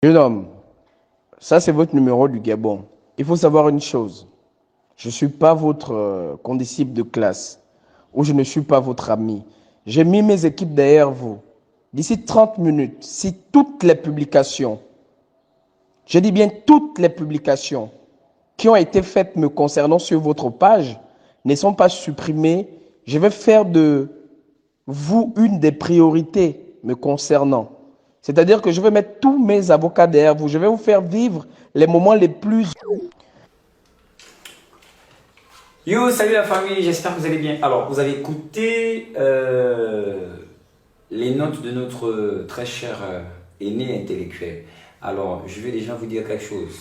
Jeune homme, ça c'est votre numéro du Gabon. Il faut savoir une chose. Je ne suis pas votre condisciple de classe ou je ne suis pas votre ami. J'ai mis mes équipes derrière vous. D'ici 30 minutes, si toutes les publications, je dis bien toutes les publications qui ont été faites me concernant sur votre page ne sont pas supprimées, je vais faire de vous une des priorités me concernant. C'est-à-dire que je vais mettre tous mes avocats derrière vous. Je vais vous faire vivre les moments les plus... Yo, salut la famille, j'espère que vous allez bien. Alors, vous avez écouté les notes de notre très cher aîné intellectuel. Alors, je vais déjà vous dire quelque chose.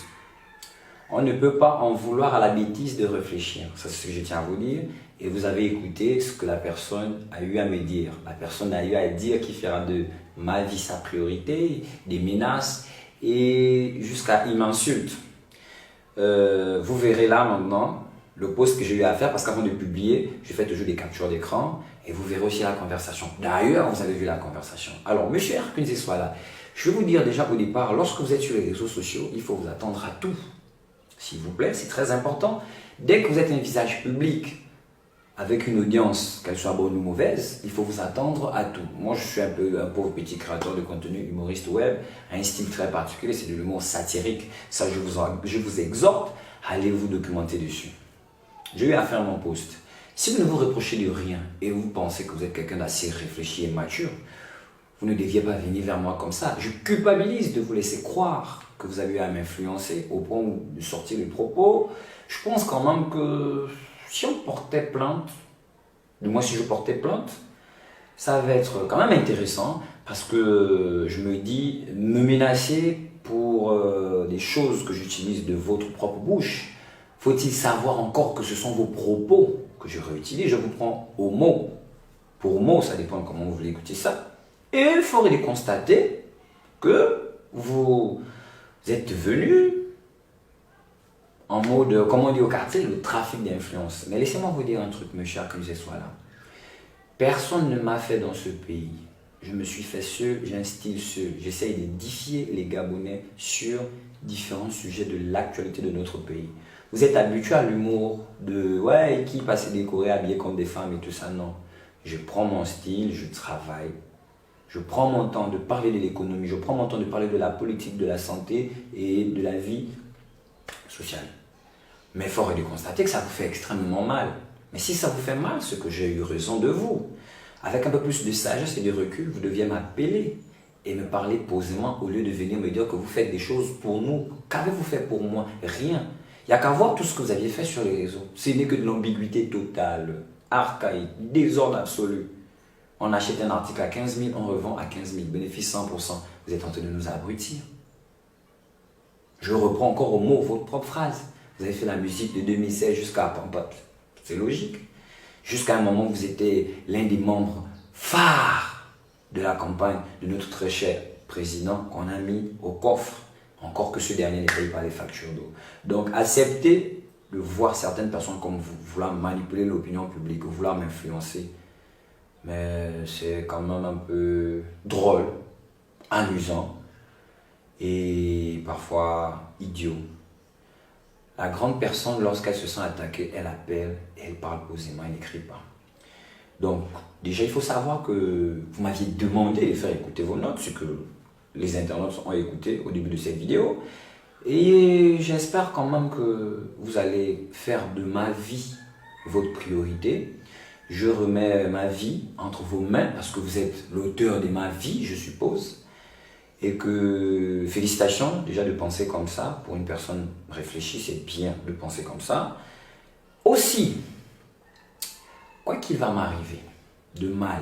On ne peut pas en vouloir à la bêtise de réfléchir. Ça, c'est ce que je tiens à vous dire. Et vous avez écouté ce que la personne a eu à me dire. La personne a eu à dire qu'il fera de ma vie sa priorité, des menaces, et jusqu'à il m'insulte. Vous verrez là maintenant le post que j'ai eu à faire parce qu'avant de publier, je fais toujours des captures d'écran et vous verrez aussi la conversation. D'ailleurs, vous avez vu la conversation. Alors, monsieur Hercules soit là. Je vais vous dire déjà au départ, lorsque vous êtes sur les réseaux sociaux, il faut vous attendre à tout. S'il vous plaît, c'est très important. Dès que vous êtes un visage public avec une audience, qu'elle soit bonne ou mauvaise, il faut vous attendre à tout. Moi, je suis un peu un pauvre petit créateur de contenu, humoriste web, un style très particulier, c'est de l'humour satirique. Ça, je vous exhorte, allez vous documenter dessus. J'ai eu à faire mon post. Si vous ne vous reprochez de rien et vous pensez que vous êtes quelqu'un d'assez réfléchi et mature, vous ne deviez pas venir vers moi comme ça. Je culpabilise de vous laisser croire que vous avez eu à m'influencer au point de sortir les propos. Je pense quand même que si on portait plainte, du moins si je portais plainte, ça va être quand même intéressant parce que je me dis, me menacer pour des choses que j'utilise de votre propre bouche. Faut-il savoir encore que ce sont vos propos que je réutilise? Je vous prends au mot. Pour mot, ça dépend de comment vous voulez écouter ça. Et il faudrait constater que vous êtes venu en mode, comme on dit au quartier, le trafic d'influence. Mais laissez-moi vous dire un truc, monsieur, que je sois là. Personne ne m'a fait dans ce pays. Je me suis fait seul, j'instille seul. J'essaye d'édifier les Gabonais sur différents sujets de l'actualité de notre pays. Vous êtes habitué à l'humour de ouais, qui passe décoré, habillé comme des femmes et tout ça. Non. Je prends mon style, je travaille. Je prends mon temps de parler de l'économie, je prends mon temps de parler de la politique, de la santé et de la vie sociale. Mais fort est de constater que ça vous fait extrêmement mal. Mais si ça vous fait mal, c'est que j'ai eu raison de vous. Avec un peu plus de sagesse et de recul, vous deviez m'appeler et me parler posément au lieu de venir me dire que vous faites des choses pour nous. Qu'avez-vous fait pour moi? Rien. Il n'y a qu'à voir tout ce que vous aviez fait sur les réseaux. Ce n'est que de l'ambiguïté totale, archaïque, désordre absolu. On achète un article à 15 000, on revend à 15 000, bénéfice 100%. Vous êtes en train de nous abrutir. Je reprends encore au mot votre propre phrase. Vous avez fait la musique de 2016 jusqu'à Pampote. C'est logique. Jusqu'à un moment où vous étiez l'un des membres phares de la campagne de notre très cher président qu'on a mis au coffre. Encore que ce dernier ne paye pas les factures d'eau. Donc, acceptez de voir certaines personnes comme vous vouloir manipuler l'opinion publique, vouloir m'influencer. Mais c'est quand même un peu drôle, amusant et parfois idiot. La grande personne, lorsqu'elle se sent attaquée, elle appelle, elle parle posément, elle n'écrit pas. Donc, déjà, il faut savoir que vous m'aviez demandé de faire écouter vos notes, ce que les internautes ont écouté au début de cette vidéo. Et j'espère quand même que vous allez faire de ma vie votre priorité. Je remets ma vie entre vos mains parce que vous êtes l'auteur de ma vie, je suppose. Et que félicitations déjà de penser comme ça. Pour une personne réfléchie, c'est bien de penser comme ça. Aussi, quoi qu'il va m'arriver de mal,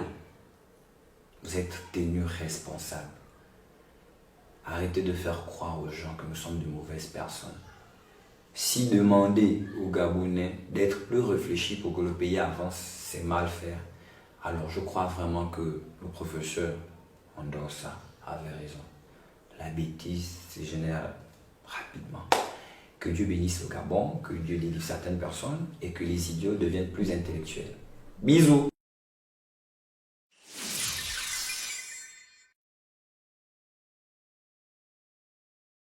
vous êtes tenu responsable. Arrêtez de faire croire aux gens que nous sommes de mauvaises personnes. Si demander aux Gabonais d'être plus réfléchis pour que le pays avance, c'est mal faire. Alors je crois vraiment que le professeur Mendoza avait raison. La bêtise se génère rapidement. Que Dieu bénisse le Gabon, que Dieu délivre certaines personnes et que les idiots deviennent plus intellectuels. Bisous.